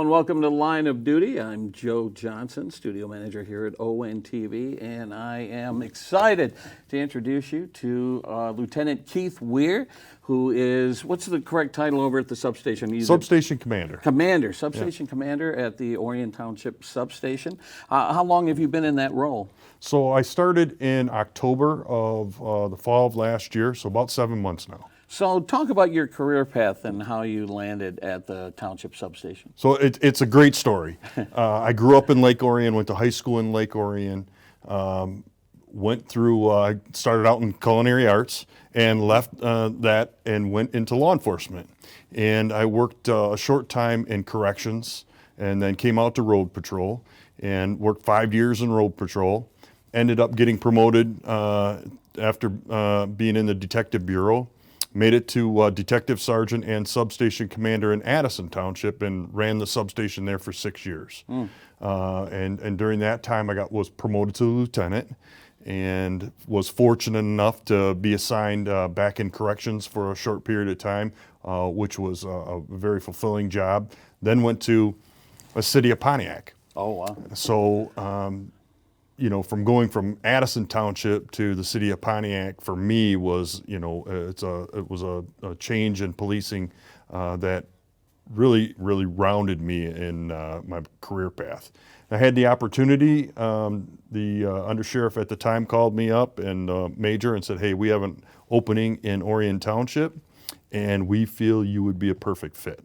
Hello and welcome to Line of Duty. I'm Joe Johnson, studio manager here at ONTV, and I am excited to introduce you to Lieutenant Keith Weir, who is, what's the correct title over at the substation? Substation Commander. Substation Commander at the Orion Township Substation. How long have you been in that role? So I started in October of the fall of last year, so about 7 months now. So talk about your career path and how you landed at the Township Substation. So it's a great story. I grew up in Lake Orion, went to high school in Lake Orion, went through, I started out in culinary arts and left that and went into law enforcement. And I worked a short time in corrections and then came out to road patrol and worked 5 years in road patrol. Ended up getting promoted after being in the detective bureau. Made it to detective sergeant and substation commander in Addison Township and ran the substation there for 6 years. And during that time I was promoted to lieutenant and was fortunate enough to be assigned back in corrections for a short period of time, which was a very fulfilling job. Then went to a city of Pontiac. Oh, wow. So, you know, from going from Addison Township to the city of Pontiac for me was, you know, it was a change in policing that really rounded me in my career path. I had the opportunity. The undersheriff at the time called me up and major and said, "Hey, we have an opening in Orion Township, and we feel you would be a perfect fit."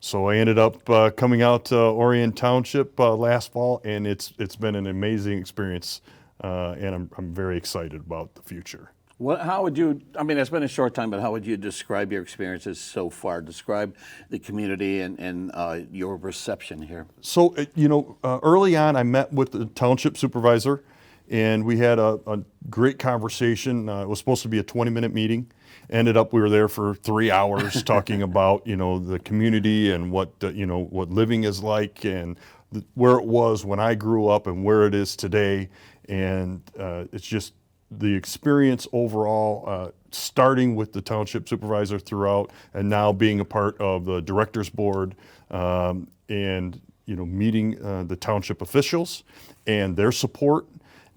So I ended up coming out to Orion Township last fall, and it's been an amazing experience, and I'm very excited about the future. How would you, I mean, it's been a short time, but how would you describe your experiences so far? Describe the community and your reception here. So, you know, early on I met with the township supervisor, and we had a great conversation. It was supposed to be a 20-minute meeting. Ended up, we were there for 3 hours talking about, you know, the community and what, you know, what living is like and where it was when I grew up and where it is today. And it's just the experience overall, starting with the township supervisor throughout and now being a part of the director's board and, you know, meeting the township officials and their support.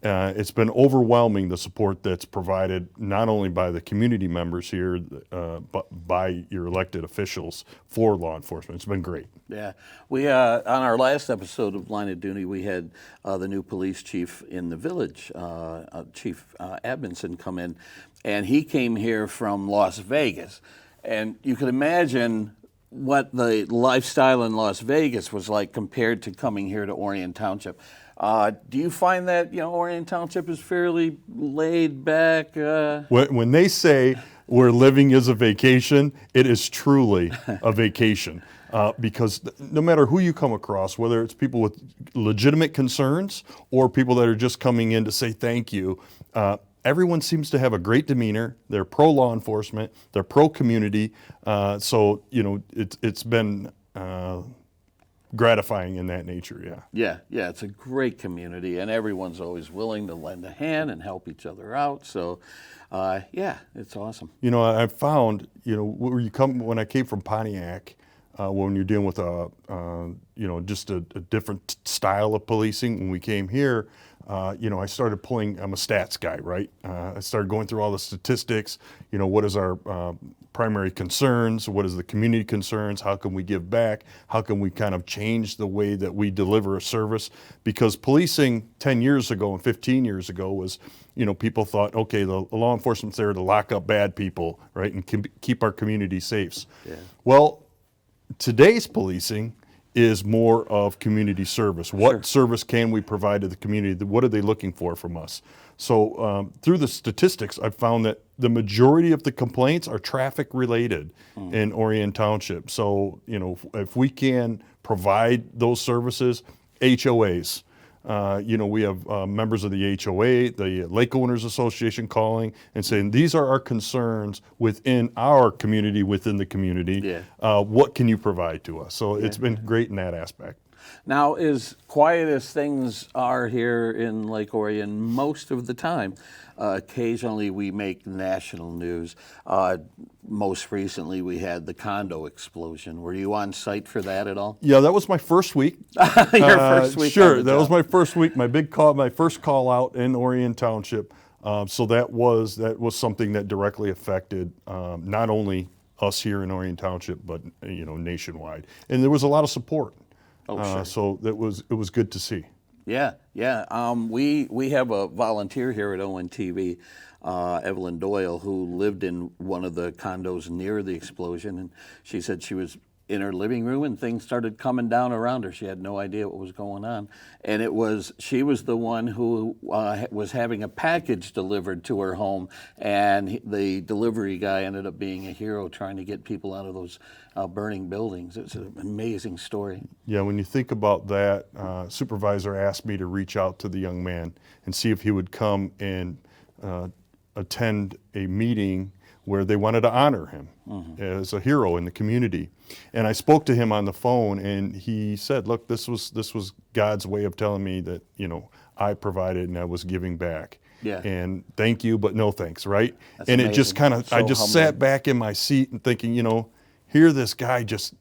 It's been overwhelming, the support that's provided not only by the community members here, but by your elected officials for law enforcement. It's been great. Yeah, we on our last episode of Line of Duty, we had the new police chief in the village, Chief Edmondson, come in, and he came here from Las Vegas, and you can imagine what the lifestyle in Las Vegas was like compared to coming here to Orion Township. Do you find that, you know, Orion Township is fairly laid back? When they say where living is a vacation, it is truly a vacation. Because no matter who you come across, whether it's people with legitimate concerns or people that are just coming in to say thank you, everyone seems to have a great demeanor. They're pro-law enforcement. They're pro-community. So, you know, it's been gratifying in that nature, Yeah, it's a great community, and everyone's always willing to lend a hand and help each other out. So, yeah, it's awesome. You know, I found, you know, when I came from Pontiac, when you're dealing with you know, just a different style of policing. When we came here, you know, I started pulling. I'm a stats guy, right? I started going through all the statistics. You know, what is our primary concerns? What is the community concerns? How can we give back? How can we kind of change the way that we deliver a service? Because policing 10 years ago and 15 years ago was, you know, people thought, okay, the law enforcement's there to lock up bad people, right, and keep our community safe. Yeah. Well, today's policing is more of community service. What service can we provide to the community? What are they looking for from us? So through the statistics, I've found that the majority of the complaints are traffic related in Orion Township. So, you know, if we can provide those services, HOAs, you know, we have members of the HOA, the Lake Owners Association calling and saying, these are our concerns within our community, within the community. What can you provide to us? So it's been great in that aspect. Now, as quiet as things are here in Lake Orion, most of the time, occasionally we make national news. Most recently, we had the condo explosion. Were you on site for that at all? Yeah, that was my first week. Your first week. Sure, that was my first week. My first call out in Orion Township. So that was something that directly affected not only us here in Orion Township, but nationwide. And there was a lot of support. Oh, sure. So it was good to see. Yeah. We have a volunteer here at ONTV, Evelyn Doyle, who lived in one of the condos near the explosion, and she said she was in her living room and things started coming down around her. She had no idea what was going on, and she was the one who was having a package delivered to her home, and the delivery guy ended up being a hero trying to get people out of those burning buildings. It's an amazing story. Yeah, when you think about that, supervisor asked me to reach out to the young man and see if he would come and attend a meeting where they wanted to honor him as a hero in the community. And I spoke to him on the phone, and he said, "Look, this was God's way of telling me that I provided and I was giving back. Yeah. And thank you, but no thanks." Right? That's and amazing. it just kind of, So I just humbling. sat back in my seat and thinking, here this guy just,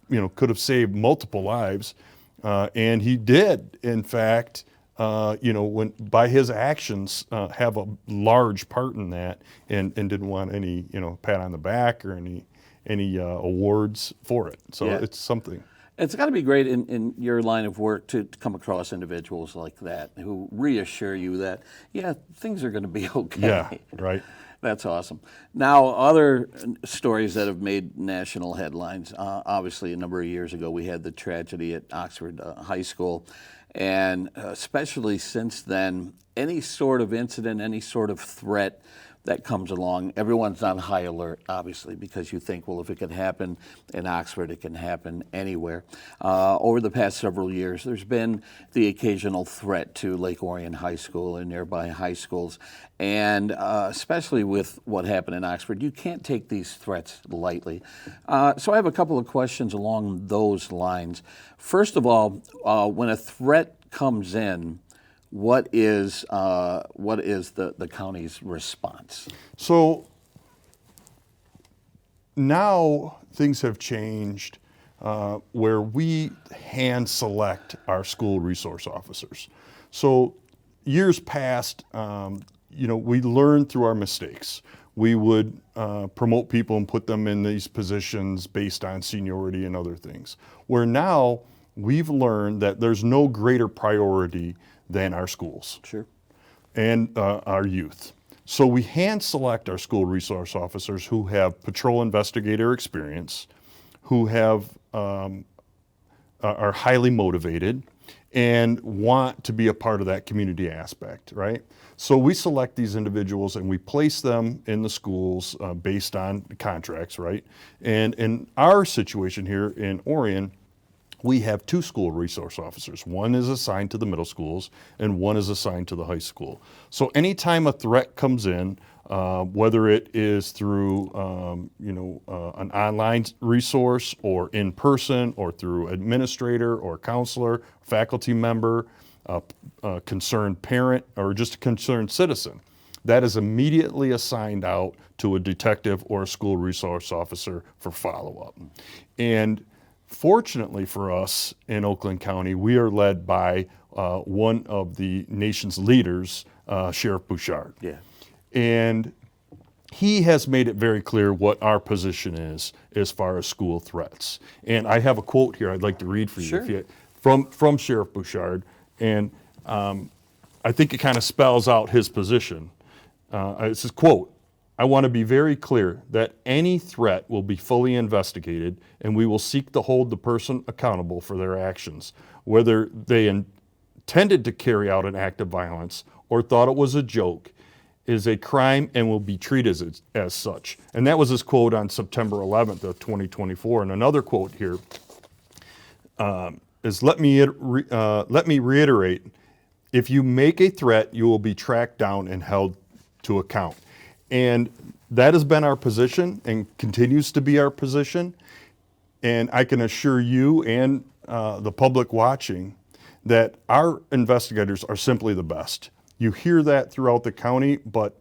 could have saved multiple lives, and he did, in fact. When by his actions have a large part in that, and didn't want any pat on the back or any awards for it. So Yeah. it's something. It's got to be great in your line of work to come across individuals like that who reassure you that, things are going to be okay. Yeah, right. That's awesome. Now, other stories that have made national headlines. Obviously, a number of years ago, we had the tragedy at Oxford High School. And especially since then, any sort of incident, any sort of threat that comes along, everyone's on high alert, obviously, because you think, well, if it can happen in Oxford, it can happen anywhere. Over the past several years, there's been the occasional threat to Lake Orion High School and nearby high schools. And especially with what happened in Oxford, you can't take these threats lightly. So I have a couple of questions along those lines. First of all, when a threat comes in, what is the county's response? So now things have changed where we hand select our school resource officers. So years past, we learned through our mistakes. We would promote people and put them in these positions based on seniority and other things. Where now we've learned that there's no greater priority than our schools. Sure. And our youth. So we hand select our school resource officers who have patrol investigator experience, who have are highly motivated and want to be a part of that community aspect, right? So we select these individuals and we place them in the schools based on contracts, right? And in our situation here in Orion, we have two school resource officers. One is assigned to the middle schools and one is assigned to the high school. So anytime a threat comes in, whether it is through an online resource or in person or through administrator or counselor, faculty member, a concerned parent, or just a concerned citizen, that is immediately assigned out to a detective or a school resource officer for follow-up. And fortunately for us in Oakland County, we are led by one of the nation's leaders, Sheriff Bouchard. Yeah. And he has made it very clear what our position is as far as school threats. And I have a quote here I'd like to read for you, Sure. from Sheriff Bouchard. And I think it kind of spells out his position. It says, quote, "I want to be very clear that any threat will be fully investigated and we will seek to hold the person accountable for their actions, whether they intended to carry out an act of violence or thought it was a joke, is a crime and will be treated as such." And that was his quote on September 11th of 2024. And another quote here is, let me reiterate, if you make a threat, you will be tracked down and held to account. And that has been our position and continues to be our position. And I can assure you and the public watching that our investigators are simply the best. You hear that throughout the county, but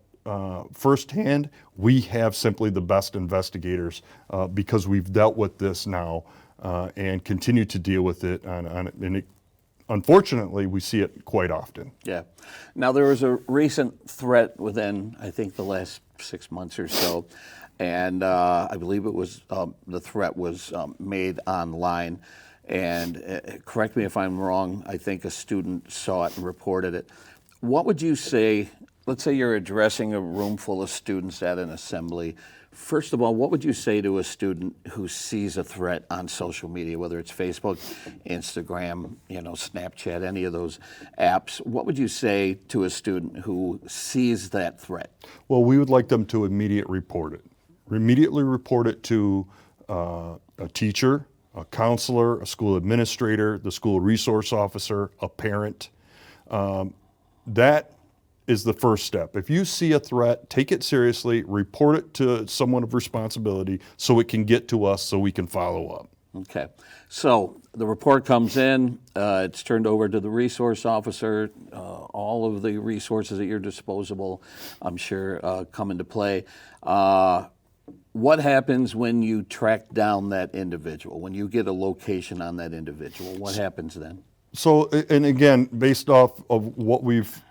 firsthand, we have simply the best investigators because we've dealt with this now and continue to deal with it. Unfortunately, we see it quite often. Yeah. Now, there was a recent threat within, I think, the last 6 months or so, and I believe it was the threat was made online. And correct me if I'm wrong, I think a student saw it and reported it. What would you say, let's say you're addressing a room full of students at an assembly. First of all, what would you say to a student who sees a threat on social media, whether it's Facebook, Instagram, Snapchat, any of those apps? What would you say to a student who sees that threat? Well, we would like them to immediately report it. Immediately report it to a teacher, a counselor, a school administrator, the school resource officer, a parent. That is the first step. If you see a threat, take it seriously, report it to someone of responsibility so it can get to us so we can follow up. Okay. So the report comes in, it's turned over to the resource officer. All of the resources at your disposal, I'm sure, come into play. What happens when you track down that individual, when you get a location on that individual? What happens then? So, and again, based off of what we've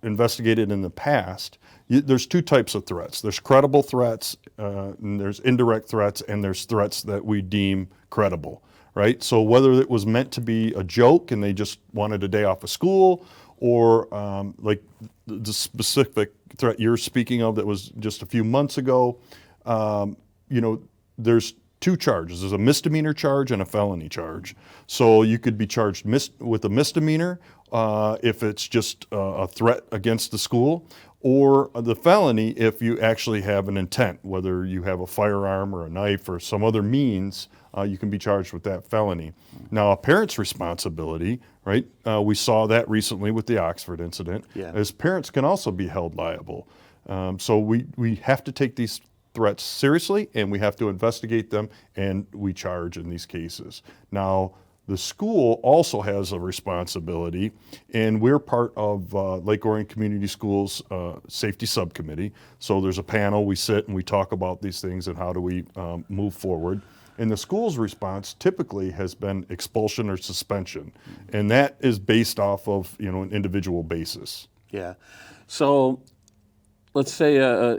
investigated in the past, there's two types of threats. There's credible threats, and there's indirect threats, and there's threats that we deem credible, right? So whether it was meant to be a joke and they just wanted a day off of school, or like the specific threat you're speaking of that was just a few months ago, there's two charges. There's a misdemeanor charge and a felony charge. So you could be charged with a misdemeanor if it's just a threat against the school, or the felony if you actually have an intent, whether you have a firearm or a knife or some other means, you can be charged with that felony. Now, a parent's responsibility, right? We saw that recently with the Oxford incident, as parents can also be held liable. So we have to take these threats seriously, and we have to investigate them, and we charge in these cases. Now, the school also has a responsibility, and we're part of Lake Orion Community Schools Safety Subcommittee. So there's a panel, we sit and we talk about these things and how do we move forward. And the school's response typically has been expulsion or suspension, and that is based off of an individual basis. Yeah. So let's say a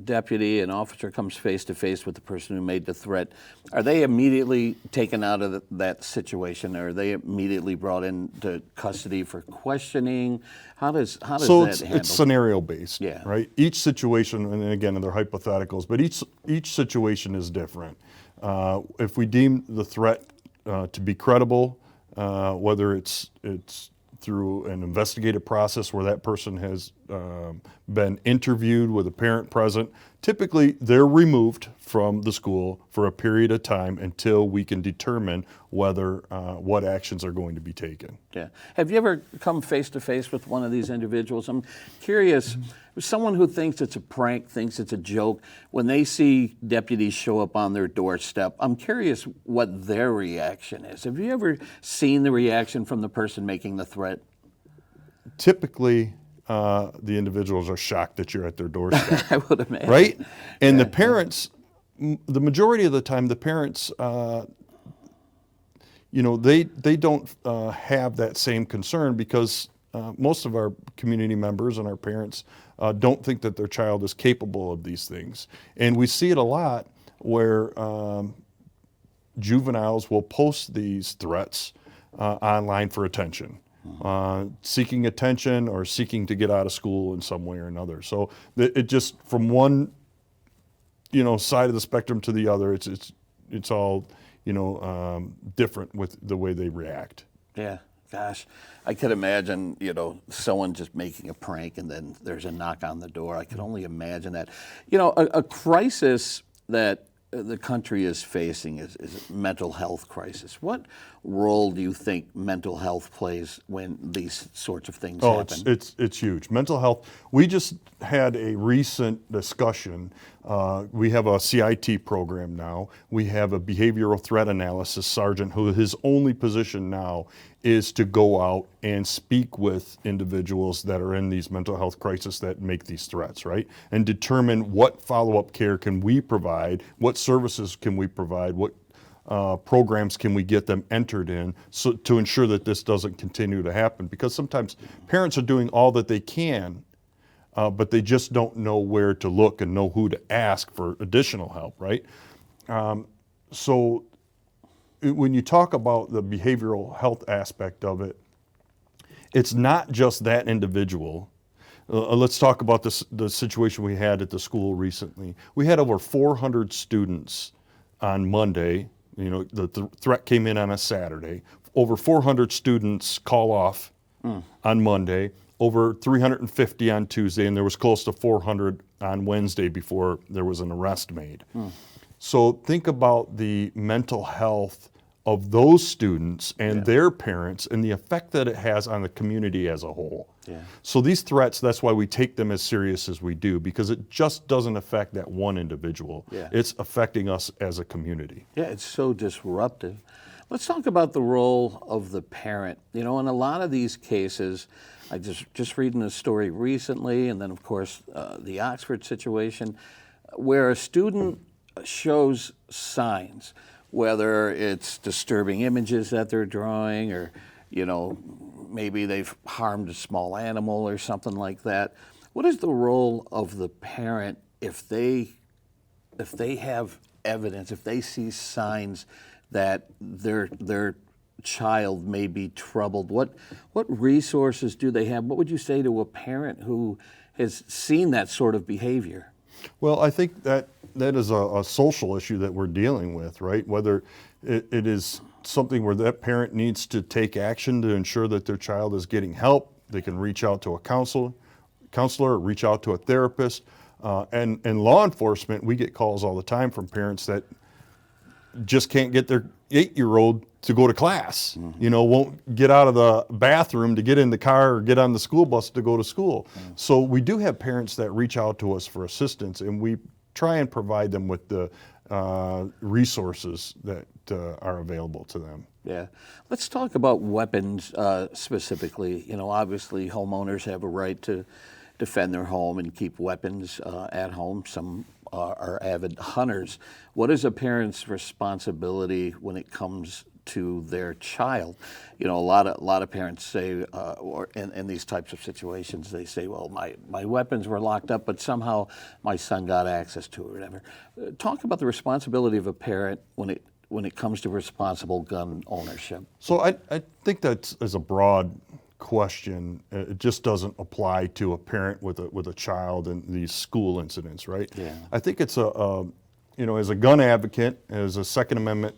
deputy, an officer comes face to face with the person who made the threat. Are they immediately taken out of that situation? Or are they immediately brought into custody for questioning? How does that handle? It's scenario based, Yeah. right? Each situation, and again, they're hypotheticals, but each situation is different. If we deem the threat to be credible, whether it's through an investigative process where that person has been interviewed with a parent present, typically they're removed from the school for a period of time until we can determine whether what actions are going to be taken. Yeah. Have you ever come face to face with one of these individuals? I'm curious, someone who thinks it's a prank, thinks it's a joke, when they see deputies show up on their doorstep, I'm curious what their reaction is. Have you ever seen the reaction from the person making the threat? Typically, the individuals are shocked that you're at their doorstep. I would imagine. Right? And the parents, the majority of the time, the parents, they don't have that same concern because most of our community members and our parents don't think that their child is capable of these things. And we see it a lot where juveniles will post these threats online for attention. Seeking attention or seeking to get out of school in some way or another. So it just from one, side of the spectrum to the other, it's all, different with the way they react. Yeah, gosh, I could imagine, someone just making a prank and then there's a knock on the door. I could only imagine that. A crisis that the country is facing is a mental health crisis. What role do you think mental health plays when these sorts of things happen? It's huge. Mental health. We just had a recent discussion. We have a CIT program now. We have a behavioral threat analysis sergeant who his only position now is to go out and speak with individuals that are in these mental health crises that make these threats, right? And determine what follow-up care can we provide, what services can we provide, what programs can we get them entered in so to ensure that this doesn't continue to happen. Because sometimes parents are doing all that they can, but they just don't know where to look and know who to ask for additional help, right? So when you talk about the behavioral health aspect of it, it's not just that individual. Let's talk about the situation we had at the school recently. We had over 400 students on Monday. You know, the threat came in on a Saturday. Over 400 students call off on Monday, over 350 on Tuesday, and there was close to 400 on Wednesday before there was an arrest made. So think about the mental health of those students and their parents and the effect that it has on the community as a whole. So these threats, that's why we take them as serious as we do, because it just doesn't affect that one individual. It's affecting us as a community. Yeah, it's so disruptive. Let's talk about the role of the parent. You know, in a lot of these cases, I just reading a story recently, and then of course the Oxford situation, where a student shows signs, whether it's disturbing images that they're drawing, or, you know, maybe they've harmed a small animal or something like that. What is the role of the parent if they have evidence, if they see signs that their child may be troubled? What resources do they have? What would you say to a parent who has seen that sort of behavior? Well, I think that is a social issue that we're dealing with, right? Whether it is something where that parent needs to take action to ensure that their child is getting help, they can reach out to a counselor, reach out to a therapist, and law enforcement. We get calls all the time from parents that just can't get their 8-year-old to go to class. You know, won't get out of the bathroom to get in the car or get on the school bus to go to school. So we do have parents that reach out to us for assistance, and we try and provide them with the resources that are available to them. Yeah. Let's talk about weapons specifically. You know, obviously homeowners have a right to defend their home and keep weapons at home. Some are avid hunters. What is a parent's responsibility when it comes to their child? You know, a lot of parents say, or in these types of situations, they say, well, my weapons were locked up, but somehow my son got access to it, or whatever. Talk about the responsibility of a parent when it comes to responsible gun ownership. So I think that is a broad question. It just doesn't apply to a parent with a child in these school incidents, right? I think it's you know, as a gun advocate, as a Second Amendment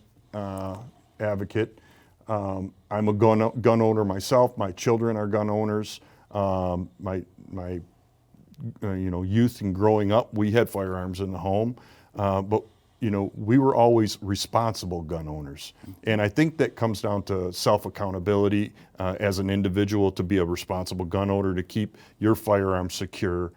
advocate, I'm a gun owner myself. My children are gun owners. My you know, youth and growing up, we had firearms in the home, but you know, we were always responsible gun owners. And I think that comes down to self-accountability as an individual to be a responsible gun owner, to keep your firearm secure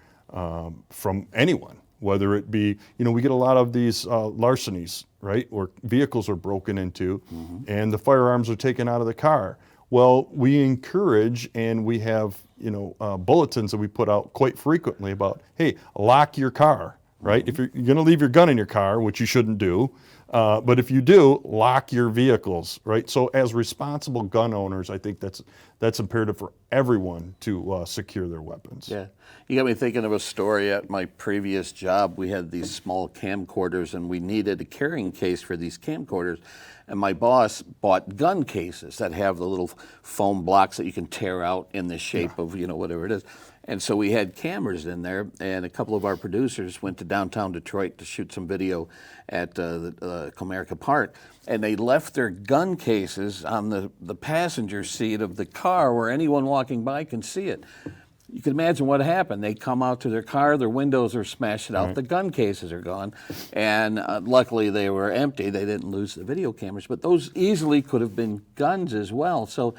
from anyone, whether it be, you know, we get a lot of these larcenies, right, where vehicles are broken into and the firearms are taken out of the car. Well, we encourage, and we have, you know, bulletins that we put out quite frequently about, hey, lock your car. Right? If you're going to leave your gun in your car, which you shouldn't do, but if you do, lock your vehicles, right? So as responsible gun owners, I think that's imperative for everyone to secure their weapons. Yeah. You got me thinking of a story at my previous job. We had these small camcorders, and we needed a carrying case for these camcorders. And my boss bought gun cases that have the little foam blocks that you can tear out in the shape of, you know, whatever it is. And so we had cameras in there, and a couple of our producers went to downtown Detroit to shoot some video at Comerica Park, and they left their gun cases on the passenger seat of the car where anyone walking by can see it. you can imagine what happened. They come out to their car, their windows are smashed out, the gun cases are gone, and luckily they were empty. They didn't lose the video cameras, but those easily could have been guns as well. So,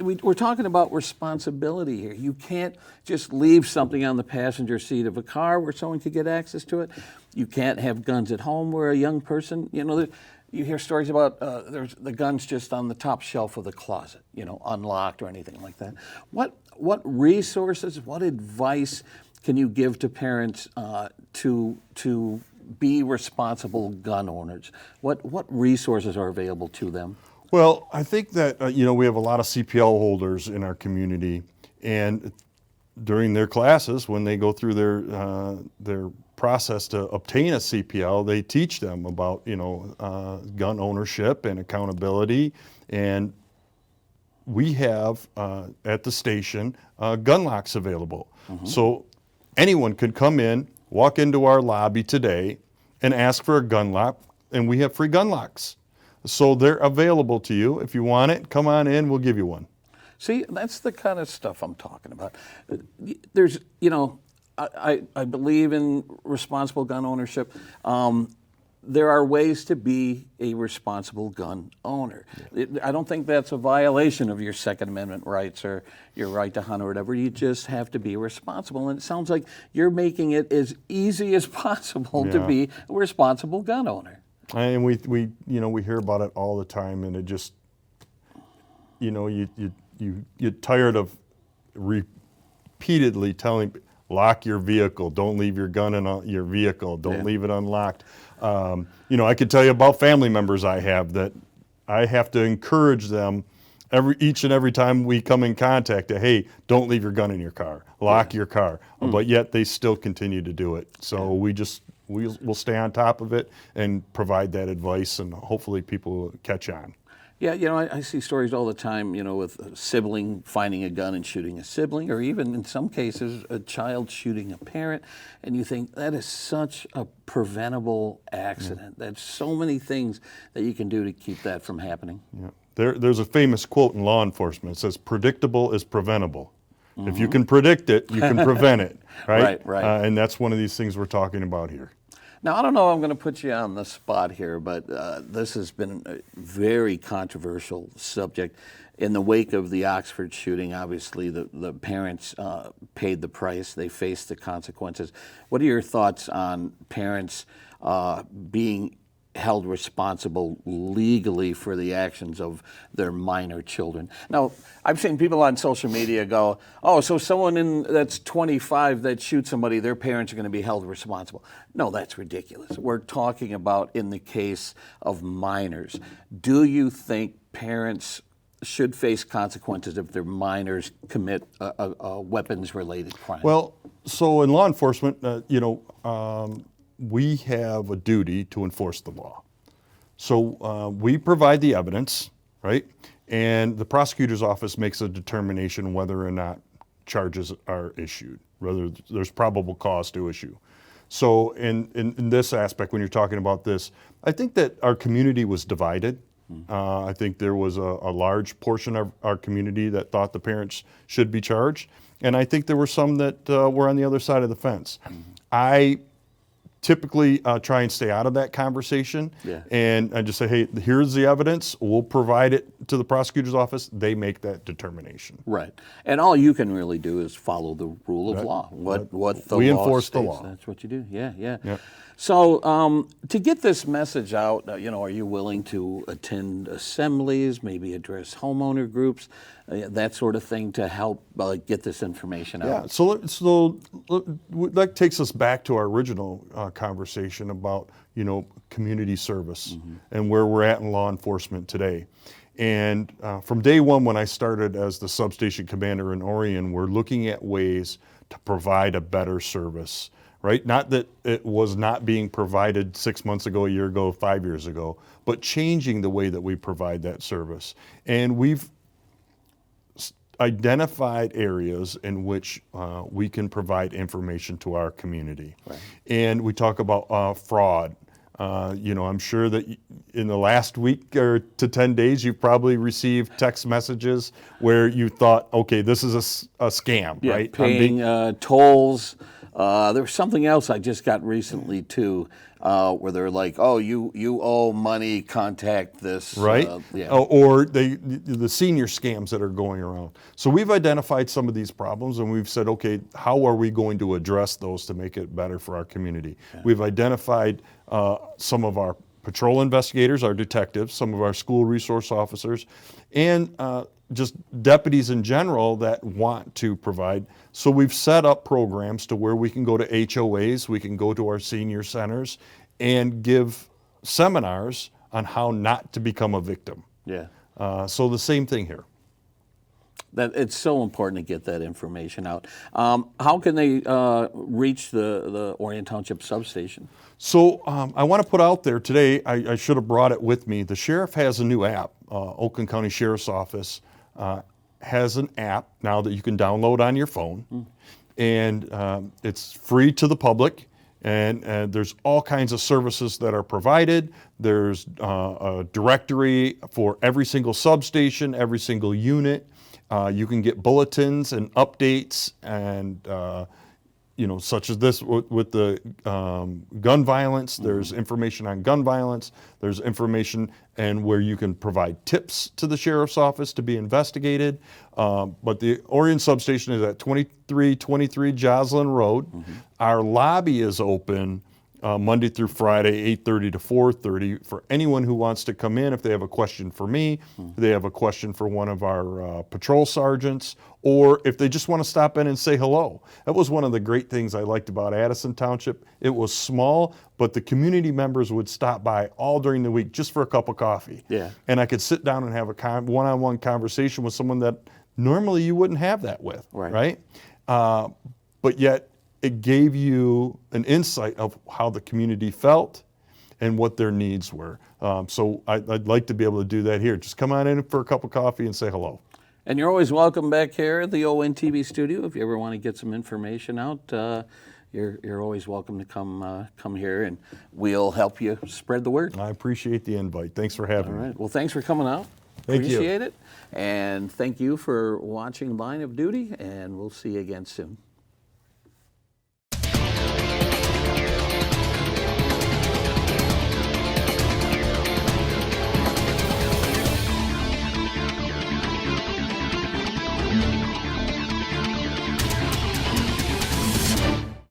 we're talking about responsibility here. You can't just leave something on the passenger seat of a car where someone could get access to it. You can't have guns at home where a young person, you hear stories about there's the guns just on the top shelf of the closet, unlocked or anything like that. What resources, what advice can you give to parents to be responsible gun owners? What resources are available to them? Well, I think that we have a lot of CPL holders in our community, and during their classes, when they go through their process to obtain a CPL, they teach them about gun ownership and accountability. And we have at the station gun locks available, so anyone could come in, walk into our lobby today, and ask for a gun lock, and we have free gun locks. So they're available to you. If you want it, come on in, we'll give you one. See, that's the kind of stuff I'm talking about. There's, I believe in responsible gun ownership. There are ways to be a responsible gun owner. I don't think that's a violation of your Second Amendment rights or your right to hunt or whatever. You just have to be responsible. And it sounds like you're making it as easy as possible to be a responsible gun owner. And we hear about it all the time, and it just, you get tired of repeatedly telling, lock your vehicle, don't leave your gun in your vehicle, don't leave it unlocked. I could tell you about family members I have that I have to encourage them each and every time we come in contact that, hey, don't leave your gun in your car, lock your car, but yet they still continue to do it. So we'll stay on top of it and provide that advice, and hopefully people will catch on. Yeah, I see stories all the time, with a sibling finding a gun and shooting a sibling, or even in some cases, a child shooting a parent. And you think that is such a preventable accident. There's so many things that you can do to keep that from happening. Yeah. There's a famous quote in law enforcement. It says, predictable is preventable. If you can predict it, you can prevent it, right? Right. And that's one of these things we're talking about here. Now, I don't know if I'm going to put you on the spot here, but this has been a very controversial subject. In the wake of the Oxford shooting, obviously the parents paid the price. They faced the consequences. What are your thoughts on parents being held responsible legally for the actions of their minor children? Now, I've seen people on social media go, oh, so someone that's 25 that shoots somebody, their parents are going to be held responsible. No, that's ridiculous. We're talking about in the case of minors. Do you think parents should face consequences if their minors commit a weapons-related crime? Well, so in law enforcement, we have a duty to enforce the law. So we provide the evidence, right? And the prosecutor's office makes a determination whether or not charges are issued, whether there's probable cause to issue. So in this aspect, when you're talking about this, I think that our community was divided. I think there was a large portion of our community that thought the parents should be charged. And I think there were some that were on the other side of the fence. I typically try and stay out of that conversation, and I just say, hey, here's the evidence, we'll provide it to the prosecutor's office, they make that determination. Right, and all you can really do is follow the rule of law. What the we law enforce states, the law. That's what you do, yeah. So to get this message out, are you willing to attend assemblies, maybe address homeowner groups, that sort of thing to help get this information out? Yeah, so that takes us back to our original conversation about, community service and where we're at in law enforcement today. And from day one when I started as the substation commander in Orion, we're looking at ways to provide a better service. Right? Not that it was not being provided 6 months ago, a year ago, 5 years ago, but changing the way that we provide that service. And we've identified areas in which we can provide information to our community. Right. And we talk about fraud. I'm sure that in the last week or to 10 days, you've probably received text messages where you thought, okay, this is a scam, Yeah, right? paying tolls. There was something else I just got recently too, where they're like, "Oh, you owe money. Contact this." Right? Yeah. Or the senior scams that are going around. So we've identified some of these problems and we've said, okay, how are we going to address those to make it better for our community? Yeah. We've identified some of our patrol investigators, our detectives, some of our school resource officers, and just deputies in general that want to provide. So we've set up programs to where we can go to HOAs, we can go to our senior centers and give seminars on how not to become a victim. Yeah. So the same thing here. That it's so important to get that information out. How can they reach the Orion Township substation? So I want to put out there today, I should have brought it with me. The sheriff has a new app. Oakland County Sheriff's Office has an app now that you can download on your phone. And it's free to the public. And there's all kinds of services that are provided. There's a directory for every single substation, every single unit. You can get bulletins and updates and such as this with the gun violence. There's information on gun violence. There's information and where you can provide tips to the sheriff's office to be investigated. But the Orion substation is at 2323 Joslin Road. Our lobby is open Monday through Friday, 8:30 to 4:30 for anyone who wants to come in. If they have a question for me, if they have a question for one of our patrol sergeants, or if they just want to stop in and say hello. That was one of the great things I liked about Addison Township. It was small, but the community members would stop by all during the week just for a cup of coffee. Yeah. And I could sit down and have a one-on-one conversation with someone that normally you wouldn't have that with, right? But yet it gave you an insight of how the community felt and what their needs were. So I'd like to be able to do that here. Just come on in for a cup of coffee and say hello. And you're always welcome back here at the ONTV studio. If you ever want to get some information out, you're always welcome to come here, and we'll help you spread the word. I appreciate the invite. Thanks for having me. All right. Well, thanks for coming out. Thank you. Appreciate it. And thank you for watching Line of Duty, and we'll see you again soon.